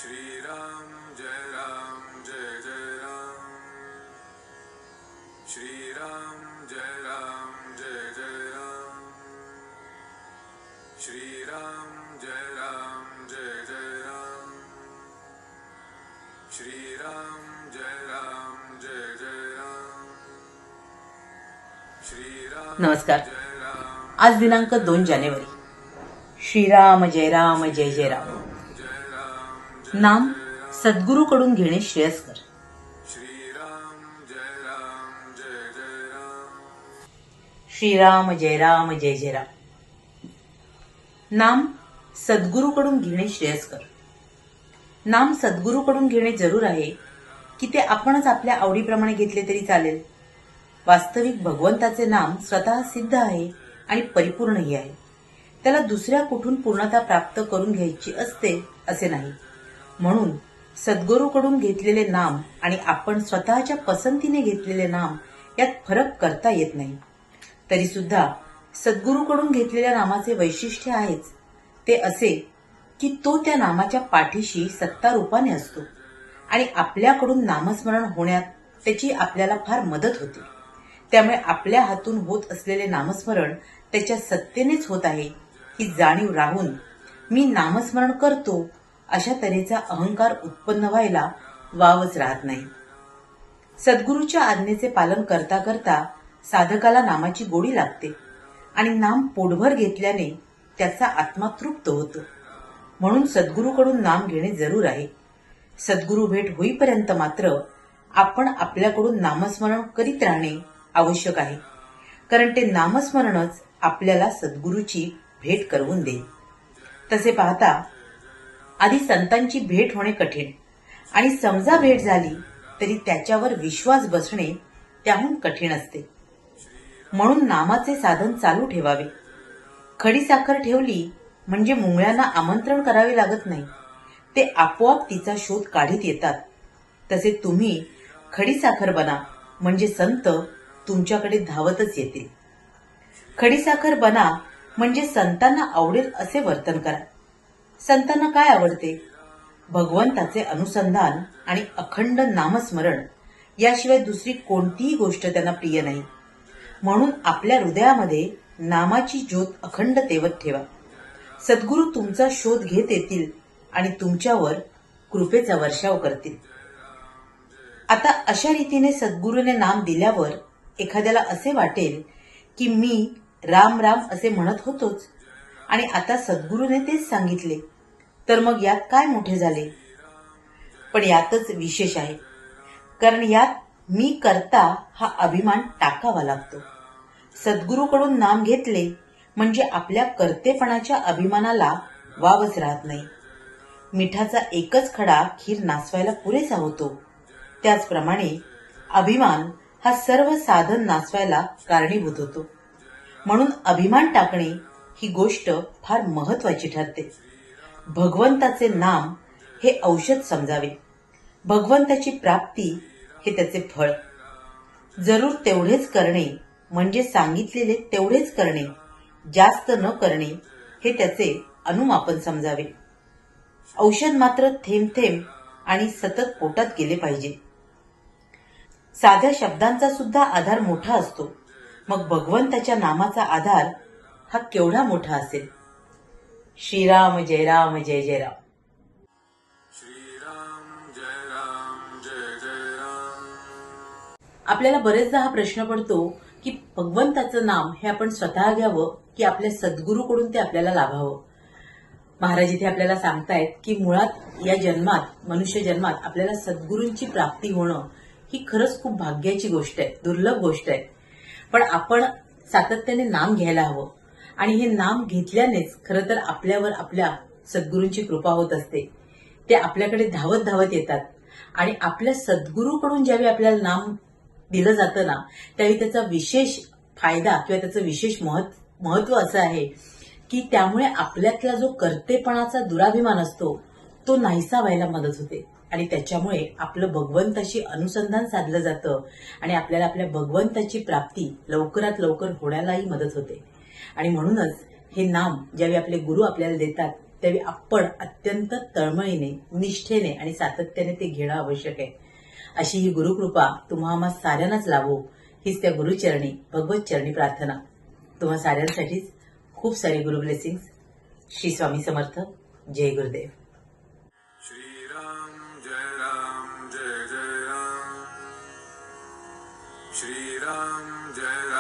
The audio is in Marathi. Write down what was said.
श्री राम जय जय राम। श्री राम जय जय राम। श्री राम जय जय राम। श्री राम जय जय राम। श्री राम। नमस्कार। आज दिनांक 2 जानेवारी। श्रीराम जय राम। नाम सद्गुरूकडून घेणे श्रेयस्कर। श्रीराम जय राम। श्रीराम जय राम। नाम सद्गुरूकडून घेणे श्रेयस्कर। नाम सद्गुरूकडून घेणे जरूर आहे की ते आपणच आपल्या आवडीप्रमाणे घेतले तरी चालेल। वास्तविक भगवंताचे नाम स्वतः सिद्ध आहे आणि परिपूर्णही आहे। त्याला दुसऱ्या कुठून पूर्णता प्राप्त करून घ्यायची असते असे नाही। म्हणून सद्गुरूकडून घेतलेले नाम आणि आपण स्वतःच्या पसंतीने घेतलेले नाम यात फरक करता येत नाही। तरी सुद्धा सद्गुरूकडून घेतलेल्या नामाचे वैशिष्ट्य आहेच ते असे की तो त्या नामाच्या पाठीशी सत्ता रूपाने असतो आणि आपल्याकडून नामस्मरण होण्यात त्याची आपल्याला फार मदत होते। त्यामुळे आपल्या हातून होत असलेले नामस्मरण त्याच्या सत्तेनेच होत आहे ही जाणीव राहून मी नामस्मरण करतो अशा तऱ्हेचा अहंकार उत्पन्न व्हायला वावच राहत नाही। सद्गुरूच्या आज्ञेचे पालन करता करता साधकाला नामाची गोडी लागते आणि नाम पोटभर घेतल्याने त्याचा आत्मा तृप्त होतो। म्हणून सद्गुरूकडून नाम घेणे जरूर आहे। सद्गुरू भेट होईपर्यंत मात्र आपण आपल्याकडून नामस्मरण करीत राहणे आवश्यक आहे, कारण ते नामस्मरणच आपल्याला सद्गुरूची भेट करवून देईल। तसे पाहता आधी संतांची भेट होणे कठीण आणि समजा भेट झाली तरी त्याच्यावर विश्वास बसणे त्याहून कठीण असते। म्हणून नामाचे साधन चालू ठेवावे। खडीसाखर ठेवली म्हणजे मुंगळ्यांना आमंत्रण करावे लागत नाही, ते आपोआप तिचा शोध काढीत येतात। तसे तुम्ही खडीसाखर बना म्हणजे संत तुमच्याकडे धावतच येतील। खडीसाखर बना म्हणजे संतांना आवडेल असे वर्तन करा। संतांना काय आवडते? भगवंताचे अनुसंधान आणि अखंड नामस्मरण याशिवाय दुसरी कोणतीही गोष्ट त्यांना प्रिय नाही। म्हणून आपल्या हृदयामध्ये नामाची ज्योत अखंड तेवत ठेवा। सद्गुरू तुमचा शोध घेत येतील आणि तुमच्यावर कृपेचा वर्षाव करतील। आता अशा रीतीने सद्गुरूने नाम दिल्यावर एखाद्याला असे वाटेल की मी राम राम असे म्हणत होतोच आणि आता सद्गुरूने तेच सांगितले तर मग यात काय मोठे झाले। पण यातच विशेष आहे, कारण यात मी करता हा अभिमान टाकावा लागतो। सद्गुरूकडून नाम घेतले म्हणजे आपल्या कर्तेपणाच्या अभिमानाला वावच राहत नाही। मिठाचा एकच खडा खीर नासवायला पुरेसा होतो, त्याचप्रमाणे अभिमान हा सर्व साधन नासवायला कारणीभूत होतो। म्हणून अभिमान टाकणे ही गोष्ट फार महत्वाची ठरते। भगवंताचे नाम हे औषध समजावे। भगवंताची प्राप्ती हे त्याचे फळ। जरूर तेवढेच करणे म्हणजे सांगितलेले तेवढेच करणे, जास्त न करणे हे त्याचे अनुमापन समजावे। औषध मात्र थेंब थेंब आणि सतत पोटात गेले पाहिजे। साध्या शब्दांचा सुद्धा आधार मोठा असतो, मग भगवंताच्या नामाचा आधार हा केवढा मोठा असेल। श्रीराम जय राम। श्रीराम जय राम। आपल्याला बरेचदा हा प्रश्न पडतो की भगवंताचं नाम हे आपण स्वतः घ्यावं की आपल्या सद्गुरूकडून ते आपल्याला लाभावं। महाराज इथे आपल्याला सांगतायत की मुळात या जन्मात, मनुष्य जन्मात आपल्याला सद्गुरूंची प्राप्ती होणं ही खरंच खूप भाग्याची गोष्ट आहे, दुर्लभ गोष्ट आहे। पण आपण सातत्याने नाम घ्यायला हवं आणि हे नाम घेतल्यानेच खरं तर आपल्यावर आपल्या सद्गुरूंची कृपा होत असते। ते आपल्याकडे धावत धावत येतात आणि आपल्या सद्गुरूकडून ज्यावेळी आपल्याला नाम दिलं जातं ना, त्यावेळी त्याचा विशेष फायदा किंवा त्याचं विशेष महत्व असं आहे की त्यामुळे आपल्यातला जो कर्तेपणाचा दुराभिमान असतो तो नाहीसा व्हायला मदत होते आणि त्याच्यामुळे आपलं भगवंताशी अनुसंधान साधलं जातं आणि आपल्याला आपल्या भगवंताची प्राप्ती लवकरात लवकर होण्यालाही मदत होते। आणि म्हणूनच हे नाम ज्यावेळी आपले गुरु आपल्याला देतात त्यावेळी आपण अत्यंत तळमळीने, निष्ठेने आणि सातत्याने ते घेणं आवश्यक आहे. अशी ही गुरुकृपा तुम्हा आम्हा साऱ्यांनाच लाभो, हीच त्या गुरुचरणी, भगवत चरणी प्रार्थना. तुम्हा साऱ्यांसाठीच खूप सारी गुरु ब्लेसिंग्स. श्री स्वामी समर्थ. जय Gurudev. Shri Ram, Jai Ram, Jai Jai Ram. Shri Ram, Jai